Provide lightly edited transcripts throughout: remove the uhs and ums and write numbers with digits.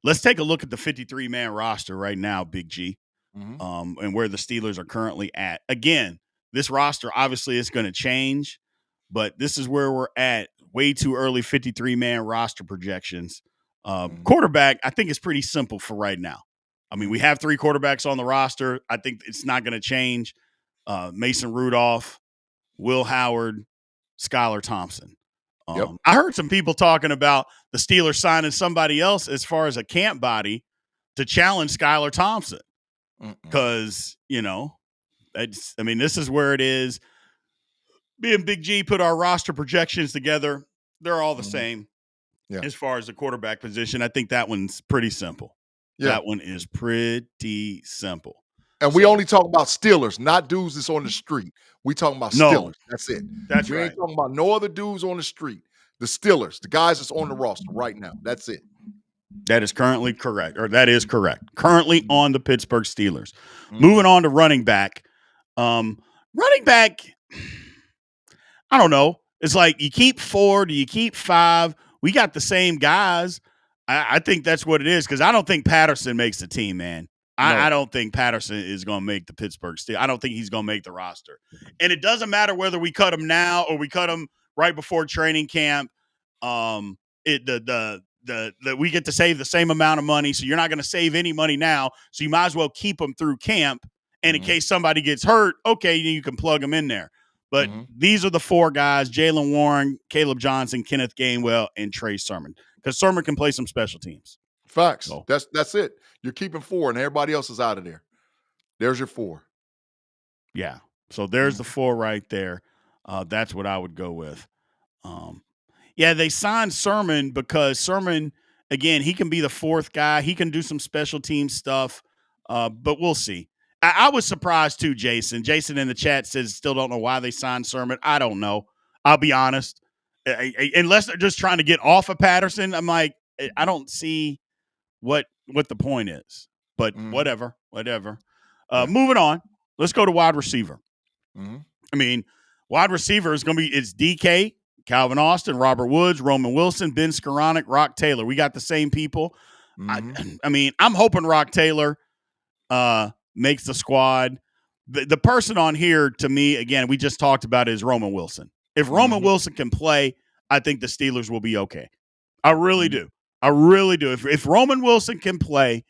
let's take a look at the 53-man roster right now, Big G, Mhm. and where the Steelers are currently at. Again, this roster obviously is going to change, but this is where we're at. Way too early 53-man roster projections. Mhm. Quarterback, I think it's pretty simple for right now. I mean, we Mhm. have 3 quarterbacks on the roster. I think it's not going to change. Mason Rudolph, Will Howard, Skylar Thompson. Yep. I heard some people talking about the Steelers signing somebody else as far as a camp body to challenge Skylar Thompson Mm-mm. because, I mean, this is where it is. Me and Big G put our roster projections together. They're all the Mhm. same Yeah. as far as the quarterback position. I think that one's pretty simple. Yeah. That one is pretty simple. And we So, only talk about Steelers, not dudes that's on the street. We talking about no, Steelers. That's it. that's We ain't right. talking about no other dudes on the street. The Steelers, the guys that's on the roster right now. That's it. That is currently correct, or that is correct. Currently Mhm. on the Pittsburgh Steelers. Moving Mhm. on to running back. Running back, I don't know. It's like you keep 4, do you keep 5? We got the same guys. I think that's what it is because I don't think Patterson makes the team, man. I No. don't think Patterson is going to make the Pittsburgh Steelers. I don't think he's going to make the roster. And it doesn't matter whether we cut him now or we cut him right before training camp. We get to save the same amount of money, so you're not going to save any money now. So you might as well keep him through camp. And in Mhm. case somebody gets hurt, okay, you can plug them in there. But Mhm. these are the 4 guys: Jalen Warren, Caleb Johnson, Kenneth Gainwell, and Trey Sermon. Because Sermon can play some special teams. Facts. So That's it. You're keeping 4 and everybody else is out of there. There's your 4. yeah. So there's the Mhm. 4 right there. That's what I would go with. Um, yeah, they signed Sermon because Sermon, again, he can be the 4th guy. He can do some special team stuff, but we'll see. I was surprised too, Jason. Jason in the chat says still don't know why they signed Sermon. I don't know. I'll be honest. Unless they're just trying to get off of Patterson, I'm like, I don't see what the point is. But Mhm. whatever. Yeah. Moving on. Let's go to wide receiver. Mhm. I mean, wide receiver is going to be it's DK, Calvin Austin, Robert Woods, Roman Wilson, Ben Skoranek, Rock Taylor. We got the same people. I, Mhm. I mean, I'm hoping Rock Taylor makes the squad. The person on here to me, again, we just talked about is Roman Wilson. If Roman Mhm. Wilson can play, I think the Steelers will be okay. I really Mhm. do. I really do. If Roman Wilson can play,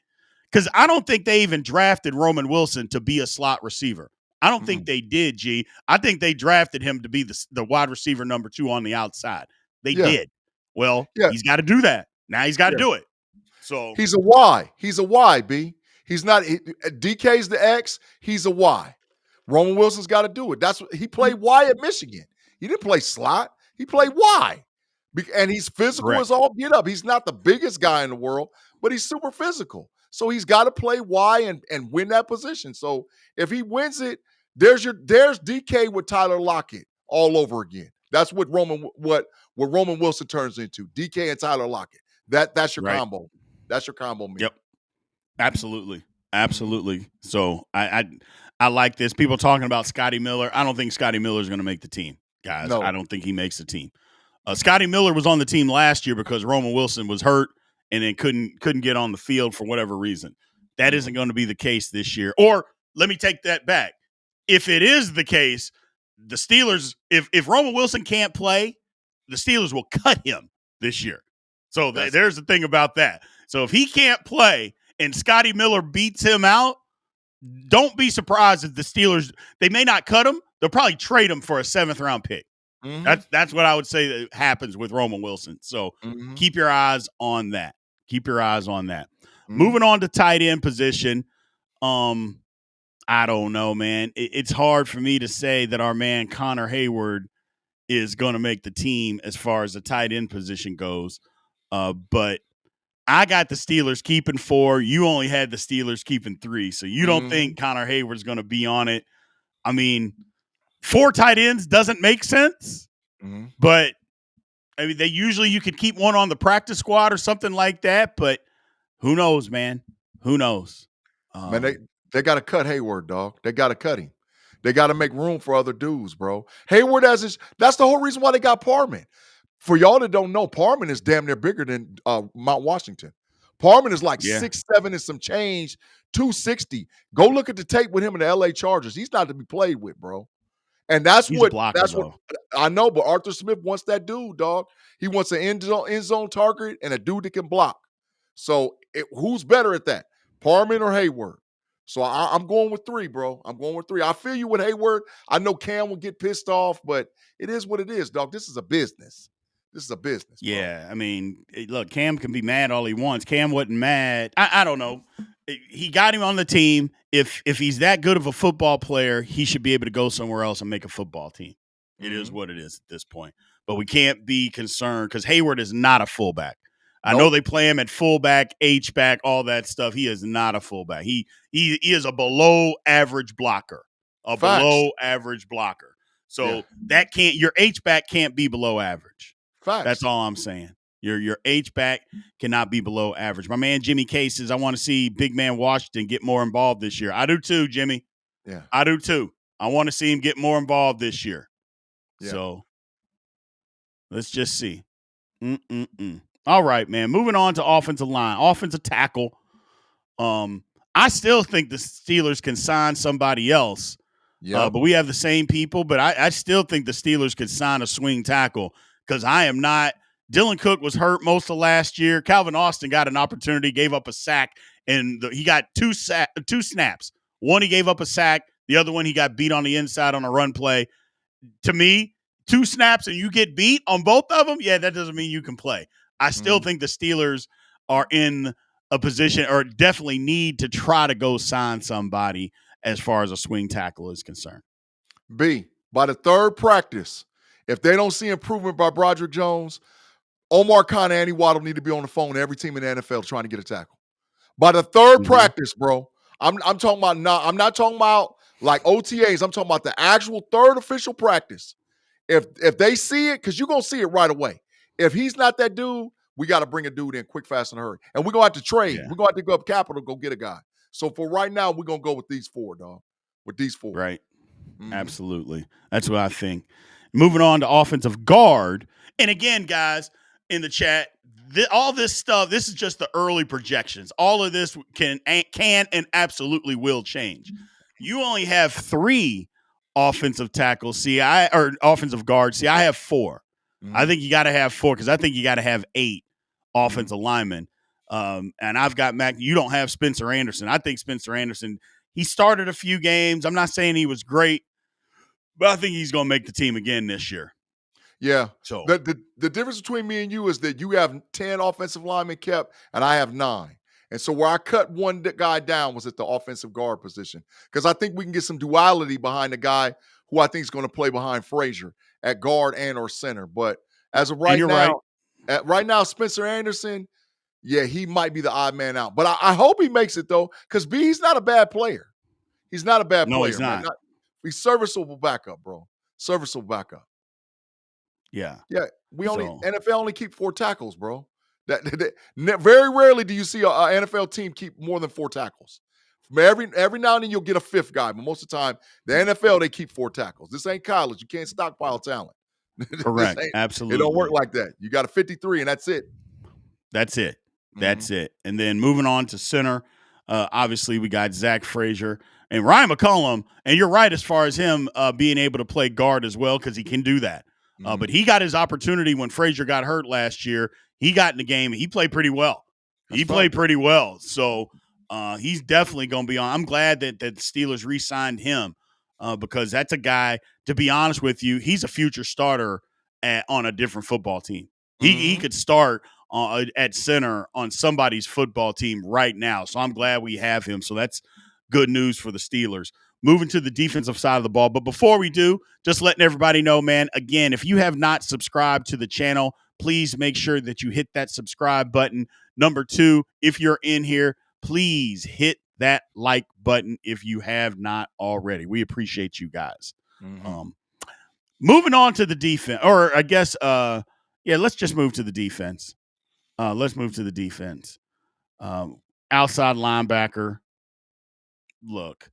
because I don't think they even drafted Roman Wilson to be a slot receiver. I don't think Mhm. they did, G. I think they drafted him to be the wide receiver number 2 on the outside. They Yeah. did. Well, Yeah. he's got to do that. Now he's got to Yeah. do it. So, He's a Y. He's a Y, B. He's not DK's the X, he's a Y. Roman Wilson's got to do it. That's what he played Y at Michigan. He didn't play slot. He played Y. And he's physical correct. as all get up. He's not the biggest guy in the world, but he's super physical. So he's got to play Y and win that position. So if he wins it, there's DK with Tyler Lockett all over again. That's what Roman Wilson turns into. DK and Tyler Lockett. That's your Right. combo. That's your combo meal. Yep. Absolutely. Mhm. Absolutely. So I like this. People talking about Scotty Miller. I don't think Scotty Miller is going to make the team, guys. I No. don't think he makes the team. Mm-mm. Scotty Miller was on the team last year because Roman Wilson was hurt and then couldn't get on the field for whatever reason. That isn't Mhm. going to be the case this year. Or let me take that back. If it is the case, the Steelers, if Roman Wilson can't play, the Steelers will cut him this year. So That's there's the thing about that. So if he can't play and Scotty Miller beats him out, don't be surprised if the Steelers they may not cut him. They'll probably trade him for a 7th-round pick. Mhm. That's what I would say that happens with Roman Wilson. So Mhm. keep your eyes on that. Keep your eyes on that. Mhm. Moving on to tight end position. Um, I don't know, man. It's hard for me to say that our man Connor Hayward is going to make the team as far as the tight end position goes. But I got the Steelers keeping 4. You only had the Steelers keeping 3. So you don't Mhm. think Connor Hayward's going to be on it. I mean, 4 tight ends doesn't make sense, Mhm. but I mean, you could keep one on the practice squad or something like that, but who knows, man? Who knows? Man, Um, they got to cut Hayward, dog. They got to cut him. They got to make room for other dudes, bro. Hayward as his. That's the whole reason why they got Parman. For y'all that don't know, Parman is damn near bigger than Mount Washington. Parman is like Yeah. 6'7" and some change, 260. Go look at the tape with him in the LA Chargers. He's not to be played with, bro. And He's a blocker, that's what though. I know, but Arthur Smith wants that dude, dog. He wants an end zone target and a dude that can block. So who's better at that? Parman or Hayward? So I'm going with 3, bro. I'm going with 3. I feel you with Hayward. I know Cam will get pissed off, but it is what it is, dog. This is a business. This is a business, bro. Yeah, I mean, look, Cam can be mad all he wants. Cam wasn't mad. I don't know. He got him on the team. If he's that good of a football player, he should be able to go somewhere else and make a football team. It is what it is at this point. But we can't be concerned because Hayward is not a fullback. I know they play him at fullback, H-back, all that stuff. He is not a fullback. He is a below average blocker. Below average blocker. So that can't your H-back can't be below average. Facts. That's all I'm saying. Your H-back cannot be below average. My man Jimmy K says, I want to see Big Man Washington get more involved this year. I do too, Jimmy. Yeah. I do too. I want to see him get more involved this year. Yeah. So let's just see. All right, man. Moving on to offensive line, offensive tackle. I still think the Steelers can sign somebody else. Yeah. But we have the same people. But I still think the Steelers could sign a swing tackle because I am not. Dylan Cook was hurt most of last year. Calvin Austin got an opportunity, gave up a sack, and he got two snaps. One, he gave up a sack. The other one, he got beat on the inside on a run play. To me, 2 snaps and you get beat on both of them, yeah, that doesn't mean you can play. I still think the Steelers are in a position or definitely need to try to go sign somebody as far as a swing tackle is concerned. B, by the 3rd practice, if they don't see improvement by Broderick Jones, Omar Khan and Andy Waddle need to be on the phone to every team in the NFL trying to get a tackle. By the 3rd practice, bro. I'm talking about I'm not talking about like OTAs. I'm talking about the actual 3rd official practice. If they see it, because you're gonna see it right away. If he's not that dude, we got to bring a dude in quick, fast, and hurry. And we're gonna have to trade. Yeah. We're gonna have to go up capital, go get a guy. So for right now, we're gonna go with these 4, dog. With these 4. Right. Absolutely. That's what I think. Moving on to offensive guard. And again, guys, in the chat, all this stuff, this is just the early projections. All of this can and absolutely will change. You only have 3 offensive tackles. Or offensive guards. I have 4. I think you got to have 4 because I think you got to have 8 offensive linemen. And I've got Mac. You don't have Spencer Anderson. I think Spencer Anderson, he started a few games. I'm not saying he was great, but I think he's going to make the team again this year. Yeah. So the difference between me and you is that you have 10 offensive linemen kept, and I have 9. And so where I cut one guy down was at the offensive guard position because I think we can get some duality behind the guy who I think is going to play behind Frazier at guard and or center. But as of right now, Spencer Anderson, yeah, he might be the odd man out. But I hope he makes it though, because B, he's not a bad player. He's not a bad player. No, he's not. He's serviceable backup, bro. Serviceable backup. Yeah. Yeah. NFL only keep 4 tackles, bro. Very rarely do you see an NFL team keep more than 4 tackles. Every now and then you'll get a 5th guy, but most of the time, the NFL, they keep 4 tackles. This ain't college. You can't stockpile talent. Correct. Absolutely. It don't work like that. You got a 53 and that's it. That's it. That's it. And then moving on to center, obviously we got Zach Frazier and Ryan McCollum. And you're right as far as him being able to play guard as well because he can do that. But he got his opportunity when Frazier got hurt last year. He got in the game. He played pretty well. Played pretty well. So he's definitely going to be on. I'm glad that the Steelers re-signed him because that's a guy, to be honest with you, he's a future starter on a different football team. He could start at center on somebody's football team right now. So I'm glad we have him. So that's good news for the Steelers. Moving to the defensive side of the ball. But before we do, just letting everybody know, man, again, if you have not subscribed to the channel, please make sure that you hit that subscribe button. Number 2, if you're in here, please hit that like button if you have not already. We appreciate you guys. Moving on to the defense, or I guess, let's just move to the defense. Let's move to the defense. Outside linebacker. Look,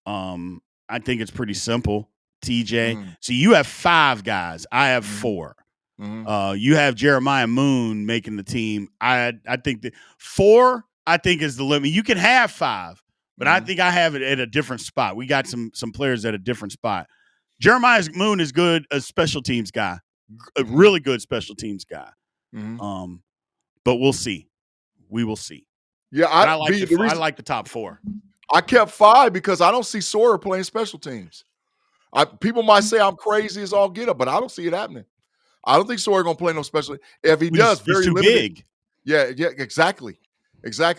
I think it's pretty simple, TJ. So you have 5 guys. I have 4. You have Jeremiah Moon making the team. I think that 4, I think, is the limit. You can have 5, but I think I have it at a different spot. We got some players at a different spot. Jeremiah Moon is good, a special teams guy, a really good special teams guy. But we'll see. We will see. Yeah, But I like the top 4. I kept 5 because I don't see Sawyer playing special teams. People might say I'm crazy as all get up, but I don't see it happening. I don't think Sawyer gonna play no special. If he does, he's too limited. big. Yeah, exactly.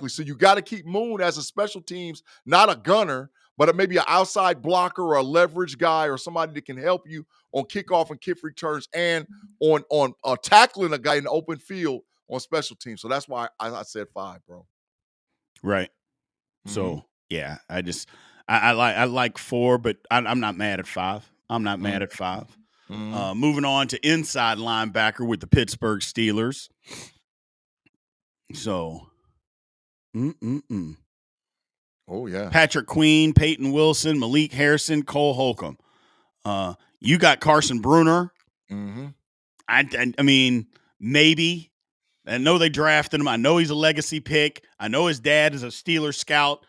So you got to keep Moon as a special teams, not a gunner, but maybe an outside blocker or a leverage guy or somebody that can help you on kickoff and kick returns and on tackling a guy in the open field on special teams. So that's why I said 5, bro. Right. So yeah, I like 4, but I'm not mad at 5. I'm not mad at 5. Moving on to inside linebacker with the Pittsburgh Steelers. So, oh yeah, Patrick Queen, Peyton Wilson, Malik Harrison, Cole Holcomb. You got Carson Bruner. I mean, maybe. I know they drafted him. I know he's a legacy pick. I know his dad is a Steelers scout,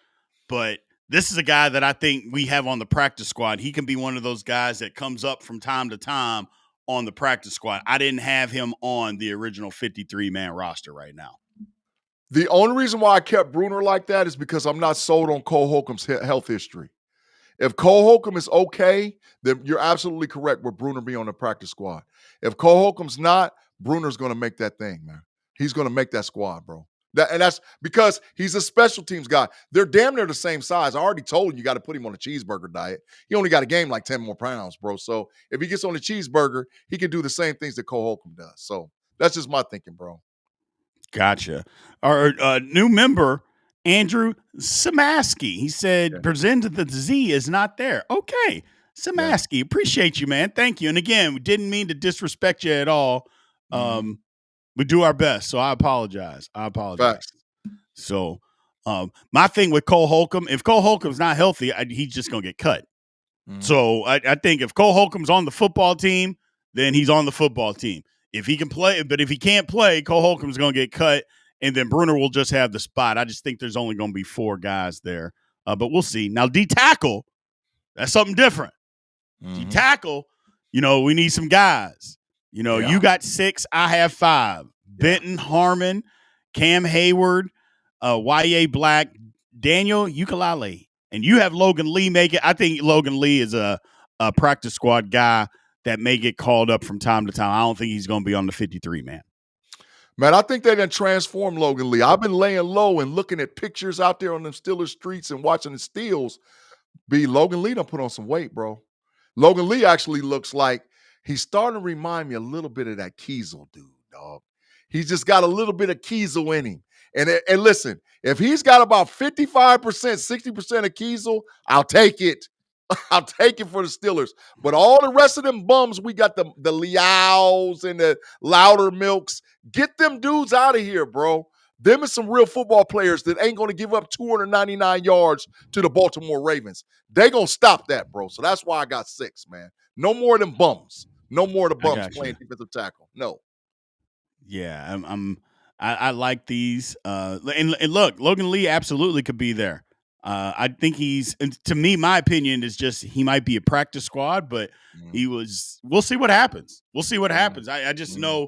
but this is a guy that I think we have on the practice squad. He can be one of those guys that comes up from time to time on the practice squad. I didn't have him on the original 53-man roster right now. The only reason why I kept Bruner like that is because I'm not sold on Cole Holcomb's health history. If Cole Holcomb is okay, then you're absolutely correct with Bruner being on the practice squad. If Cole Holcomb's not, Bruner's going to make that thing, man. He's going to make that squad, bro. That's because he's a special teams guy. They're damn near the same size. I already told you got to put him on a cheeseburger diet. He only got to gain like 10 more pounds, bro. So if he gets on a cheeseburger, he can do the same things that Cole Holcomb does. So that's just my thinking, bro. Gotcha. Our new member, Andrew Samaski. He said, presented the Z is not there. Okay. Samaski, appreciate you, man. Thank you. And again, we didn't mean to disrespect you at all. We do our best, so I apologize. Facts. So my thing with Cole Holcomb, if Cole Holcomb's not healthy, he's just going to get cut. So I think if Cole Holcomb's on the football team, then he's on the football team. If he can play, but if he can't play, Cole Holcomb's going to get cut, and then Bruner will just have the spot. I just think there's only going to be 4 guys there, but we'll see. Now, D-tackle, that's something different. D-tackle, we need some guys. You got 6, I have 5. Benton Harmon, Cam Hayward, Y.A. Black, Daniel Ukulele, and you have Logan Lee make it. I think Logan Lee is a practice squad guy that may get called up from time to time. I don't think he's going to be on the 53-man. Man, I think they done transformed Logan Lee. I've been laying low and looking at pictures out there on them Steelers streets and watching the steals. Logan Lee done put on some weight, bro. Logan Lee actually looks like he's starting to remind me a little bit of that Kiesel dude, dog. He's just got a little bit of Kiesel in him. And listen, if he's got about 55%, 60% of Kiesel, I'll take it. I'll take it for the Steelers. But all the rest of them bums, we got the Liaos and the Louder Milks. Get them dudes out of here, bro. Them are some real football players that ain't going to give up 299 yards to the Baltimore Ravens. They going to stop that, bro. So that's why I got 6, man. No more of them bums. No more of the bums playing defensive tackle. No. Yeah, I like these. And look, Logan Lee absolutely could be there. I think to me, my opinion is just he might be a practice squad, but we'll see what happens. We'll see what happens. I just know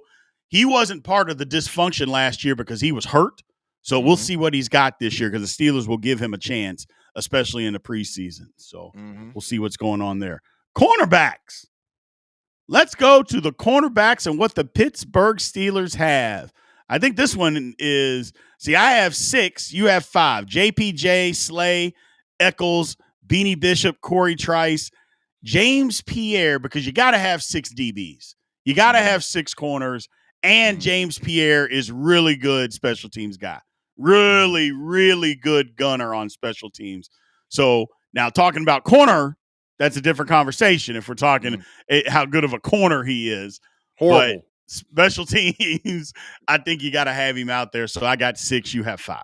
he wasn't part of the dysfunction last year because he was hurt. So we'll see what he's got this year because the Steelers will give him a chance, especially in the preseason. So we'll see what's going on there. Cornerbacks. Let's go to the cornerbacks and what the Pittsburgh Steelers have. I think this one is, I have 6, you have 5. JPJ, Slay, Eccles, Beanie Bishop, Corey Trice, James Pierre, because you got to have 6 DBs. You got to have 6 corners, and James Pierre is really good special teams guy. Really, really good gunner on special teams. So now talking about corner, that's a different conversation if we're talking how good of a corner he is. Horrible. But special teams, I think you got to have him out there. So I got 6, you have 5.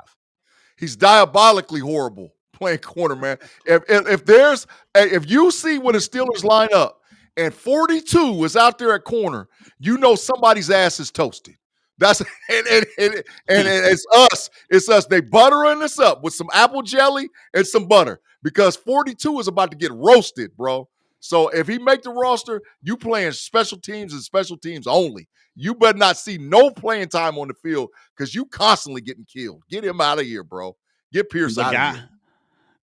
He's diabolically horrible playing corner, man. If you see when the Steelers line up and 42 is out there at corner, you know somebody's ass is toasted. That's and it's us. It's us. They buttering us up with some apple jelly and some butter because 42 is about to get roasted, bro. So if he make the roster, you playing special teams and special teams only. You better not see no playing time on the field because you constantly getting killed. Get him out of here, bro. Get Pierce The out of guy here.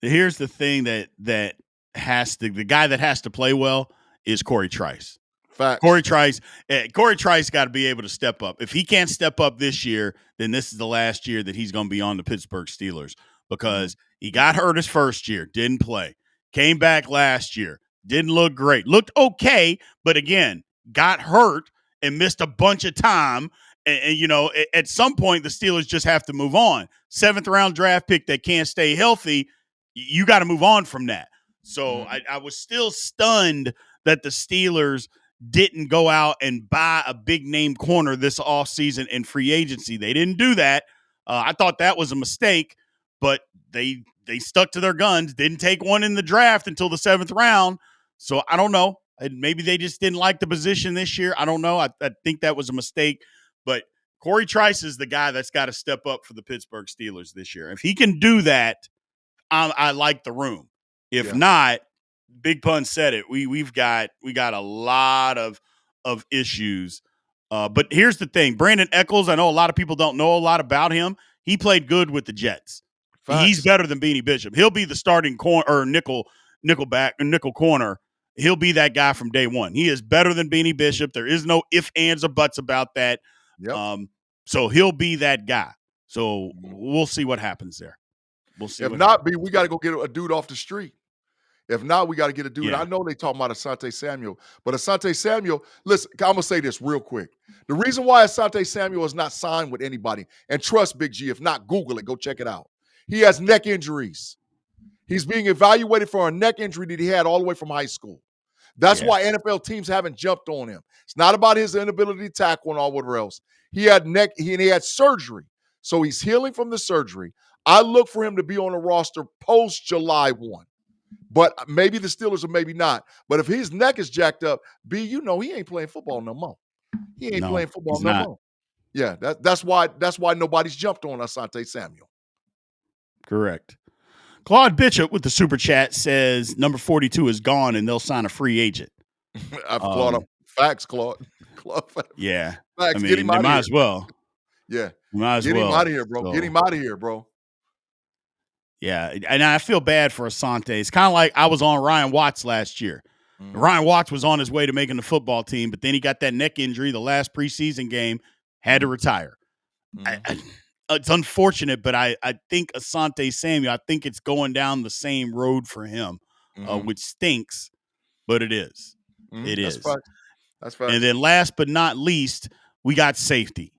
here's the thing that has to the guy that has to play well is Corey Trice. Facts. Corey Trice got to be able to step up. If he can't step up this year, then this is the last year that he's going to be on the Pittsburgh Steelers because he got hurt his first year, didn't play. Came back last year, didn't look great. Looked okay, but again, got hurt and missed a bunch of time. And at some point, the Steelers just have to move on. 7th round draft pick that can't stay healthy, you got to move on from that. So I was still stunned that the Steelers didn't go out and buy a big name corner this offseason in free agency. They didn't do that. I thought that was a mistake, but they stuck to their guns, didn't take one in the draft until the 7th round. So I don't know. Maybe they just didn't like the position this year. I don't know. I think that was a mistake. But Corey Trice is the guy that's got to step up for the Pittsburgh Steelers this year. If he can do that, I like the room. If not, Big Pun said it. We got a lot of issues. But here's the thing: Brandon Eccles. I know a lot of people don't know a lot about him. He played good with the Jets. Facts. He's better than Beanie Bishop. He'll be the starting corner or nickel corner. He'll be that guy from day one. He is better than Beanie Bishop. There is no ifs, ands, or buts about that. Yep. So he'll be that guy. So we'll see what happens there. We'll see. If not, B, we got to go get a dude off the street. If not, we got to get a dude. Yeah. I know they talking about Asante Samuel, but Asante Samuel, listen, I'm going to say this real quick. The reason why Asante Samuel is not signed with anybody, and trust Big G, if not, Google it, go check it out. He has neck injuries. He's being evaluated for a neck injury that he had all the way from high school. That's why NFL teams haven't jumped on him. It's not about his inability to tackle and all whatever else. He had surgery. So he's healing from the surgery. I look for him to be on the roster post July 1. But maybe the Steelers or maybe not. But if his neck is jacked up, B, he ain't playing football no more. He ain't playing football no more. Yeah, that's why nobody's jumped on Asante Samuel. Correct. Claude Bishop with the super chat says number 42 is gone and they'll sign a free agent. Claude, facts, Claude. Yeah. Facts. Get him out of here. Might as well. Yeah. Might as well. Get him out of here, bro. So, get him out of here, bro. Yeah. And I feel bad for Asante. It's kind of like I was on Ryan Watts last year. Ryan Watts was on his way to making the football team, but then he got that neck injury the last preseason game, had to retire. It's unfortunate, but I think Asante Samuel, I think it's going down the same road for him, which stinks, but it is. It is. That's fact. And then last but not least, we got safety.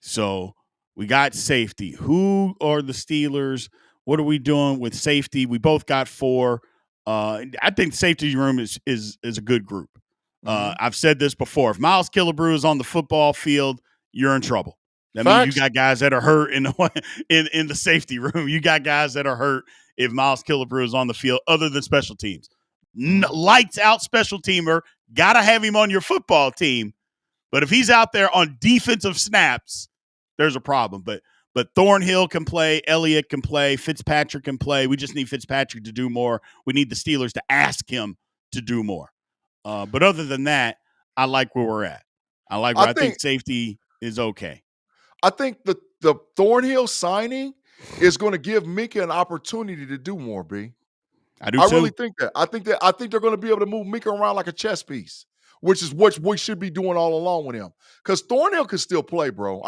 So we got safety. Who are the Steelers? What are we doing with safety? We both got 4. I think the safety room is a good group. I've said this before. If Miles Killebrew is on the football field, you're in trouble. That means you got guys that are hurt in the safety room. You got guys that are hurt if Miles Killebrew is on the field, other than special teams. Lights out special teamer, gotta have him on your football team. But if he's out there on defensive snaps, there's a problem. But Thornhill can play, Elliott can play, Fitzpatrick can play. We just need Fitzpatrick to do more. We need the Steelers to ask him to do more. But other than that, I like where we're at. I think safety is okay. I think the Thornhill signing is going to give Mika an opportunity to do more, B. I do too. I really think that. I think they're going to be able to move Mika around like a chess piece, which is what we should be doing all along with him. Because Thornhill can still play, bro.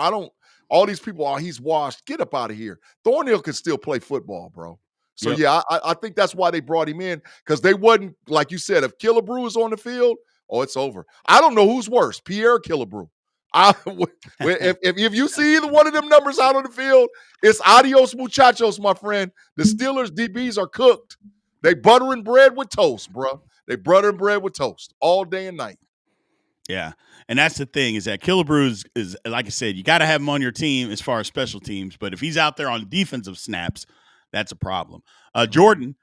All these people, he's washed. Get up out of here. Thornhill can still play football, bro. So, I think that's why they brought him in, because they wasn't, like you said, if Killebrew is on the field, it's over. I don't know who's worse, Pierre or Killebrew. If you see either one of them numbers out on the field, it's adios muchachos, my friend. The Steelers DBs are cooked. They buttering bread with toast, bro. They buttering bread with toast all day and night. Yeah. And that's the thing, is that Killebrew is like I said, you got to have him on your team as far as special teams. But if he's out there on defensive snaps, that's a problem. Jordan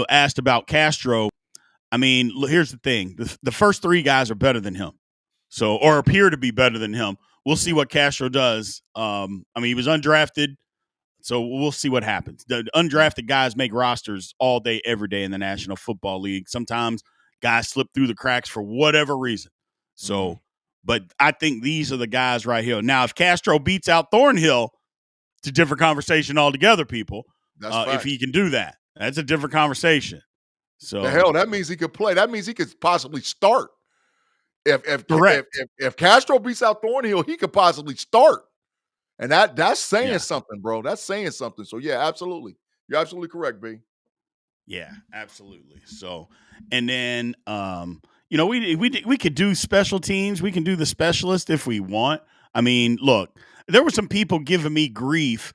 asked about Castro. I mean, here's the thing: the first three guys are better than him, so or appear to be better than him. We'll see Yeah. what Castro does. I mean, he was undrafted, so we'll see what happens. The Yeah. undrafted guys make rosters all day, every day in the National Football League. Sometimes guys slip through the cracks for whatever reason. Mhm. So, but I think these are the guys right here. Now, if Castro beats out Thornhill, it's a different conversation altogether, people. That's If he facts. can do that, that's a different conversation. The So, hell, that means he could play. That means he could possibly start. correct. If Castro beats out Thornhill, he could possibly start. And that's saying Yeah. something, bro. That's saying something. So yeah, absolutely. You're absolutely correct, B. Yeah, absolutely. So, and then we could do special teams. We can do the specialist if we want. I mean, look, there were some people giving me grief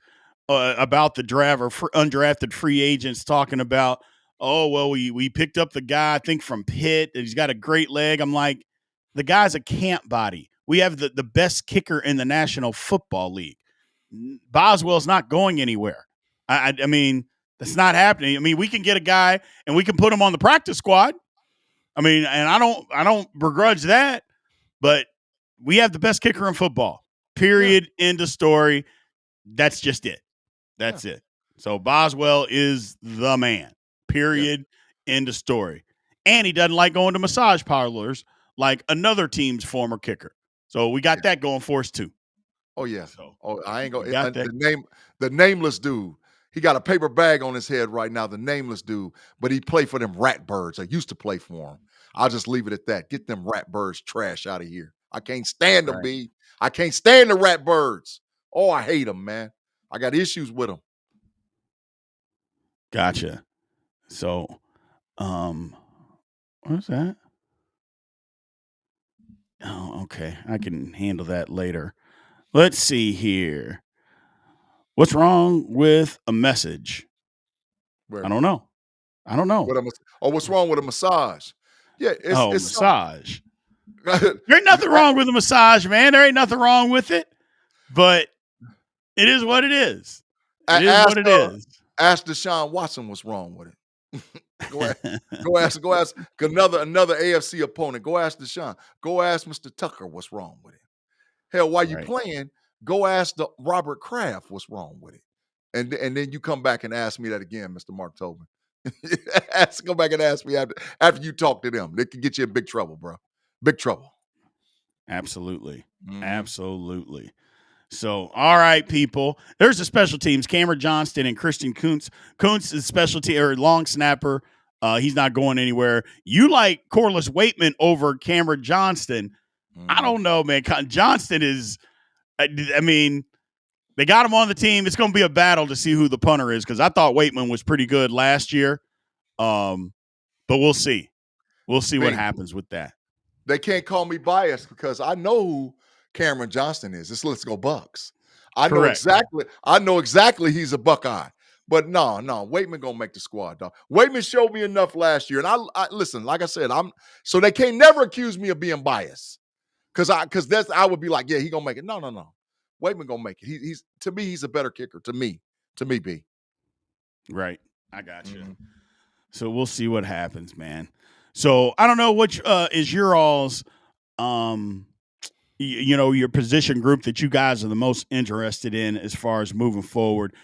about the draft or undrafted free agents talking about, oh well, we picked up the guy I think from Pitt. And he's got a great leg. I'm like, the guy's a camp body. We have the best kicker in the National Football League. Boswell's not going anywhere. I mean, that's not happening. I mean, we can get a guy and we can put him on the practice squad. I mean, and I don't begrudge that, but we have the best kicker in football. Yeah. Period. End of story. That's just it. Yeah. That's it. So Boswell is the man. Yeah. Period. End of story. And he doesn't like going to massage parlors like another team's former kicker. So we got Yeah. that going for us too. Oh yeah. So Oh, I ain't we going got that. the nameless dude. He got a paper bag on his head right now, the nameless dude, but he played for them rat birds. I used to play for him. I'll just leave it at that. Get them rat birds trash out of here. I can't stand them, Right. B. I can't stand the rat birds. Oh, I hate them, man. I got issues with them. Gotcha. So, um, what's that? Oh, okay. I can handle that later. Let's see here. What's wrong with a message? I Where don't know. I don't know. what am oh, what's wrong with a massage? Yeah, Oh, it's some massage. There ain't nothing wrong with a massage, man. There ain't nothing wrong with it, but it is what it is. It is ask what it is. ask Deshaun Watson what's wrong with it. Go ask, go ask another AFC opponent. Go ask Deshaun. Go ask Mr. Tucker what's wrong with it. Hell, while you Right. playing, go ask the Robert Kraft what's wrong with it. And then you come back and ask me that again, Mr. Mark Tobin. Go back and ask me after you talk to them. They can get you in big trouble, bro. Big trouble. Absolutely. Mhm. Absolutely. So, all right, people. There's the special teams: Cameron Johnston and Christian Kuntz. Kuntz is specialty or long snapper. He's not going anywhere. You like Corliss Waitman over Cameron Johnston? I Mhm. don't know, man. Johnston is. I mean, they got him on the team. It's going to be a battle to see who the punter is because I thought Waitman was pretty good last year. Um, but we'll see. We'll see what B, happens with that. they can't call me biased because I know who Cameron Johnston is. It's Let's Go Bucks. Correct. I know exactly he's a Buckeye. But no, Waitman gonna make the squad, dog. Waitman showed me enough last year. And I listen, like I said, I'm so they can't never accuse me of being biased. Cause that's I would be like, yeah, he gonna make it. No. Waitman gonna make it. He's to me, he's a better kicker. To me, B. Right. I got you. Mhm. So we'll see what happens, man. So I don't know which is your all's um your position group that you guys are the most interested in as far as moving forward.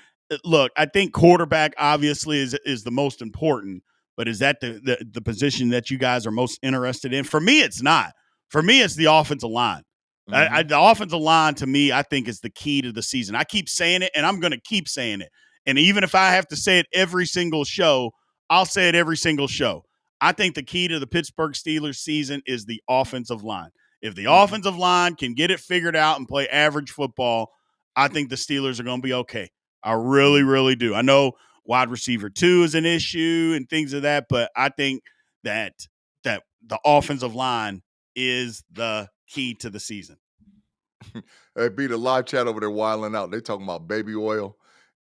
Look, I think quarterback obviously is the most important, but is that the position that you guys are most interested in? For me, it's not. For me, it's the offensive line. Mhm. The offensive line to me, I think, is the key to the season. I keep saying it, and I'm going to keep saying it. And even if I have to say it every single show, I'll say it every single show. I think the key to the Pittsburgh Steelers season is the offensive line. If the Mhm. offensive line can get it figured out and play average football, I think the Steelers are going to be okay. I really, Mhm. really do. I know wide receiver 2 is an issue and things of that, but I think that the offensive line is the key to the season. Hey, be the live chat over there wilding out. They talking about baby oil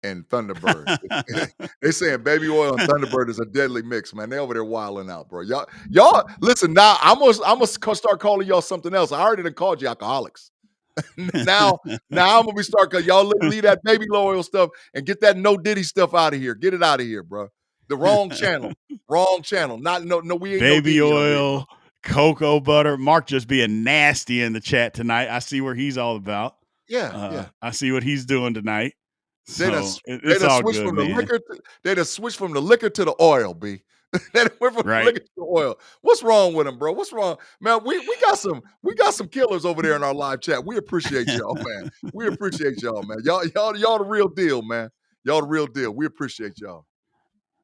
and Thunderbird. They saying baby oil and Thunderbird is a deadly mix, man. They over there wilding out, bro. Y'all listen now. I'm gonna start calling y'all something else. I already done called you alcoholics. now, now I'm gonna be start because y'all leave that baby oil stuff and get that no Diddy stuff out of here. Get it out of here, bro. The wrong channel. Wrong channel. Not no. We ain't no Baby Diddy over here, bro. oil, cocoa butter. Mark just being nasty in the chat tonight. I see where he's all about. Yeah, yeah. I see what he's doing tonight. They done So they it's done all switched good, from the man. liquor to they done switched from the liquor to the oil, B. They done went from the Right. liquor to the oil. What's wrong with them, bro? What's wrong? Man, we got some killers over there in our live chat. We appreciate y'all, man. We appreciate y'all, man. Y'all the real deal, man. Y'all the real deal. We appreciate y'all.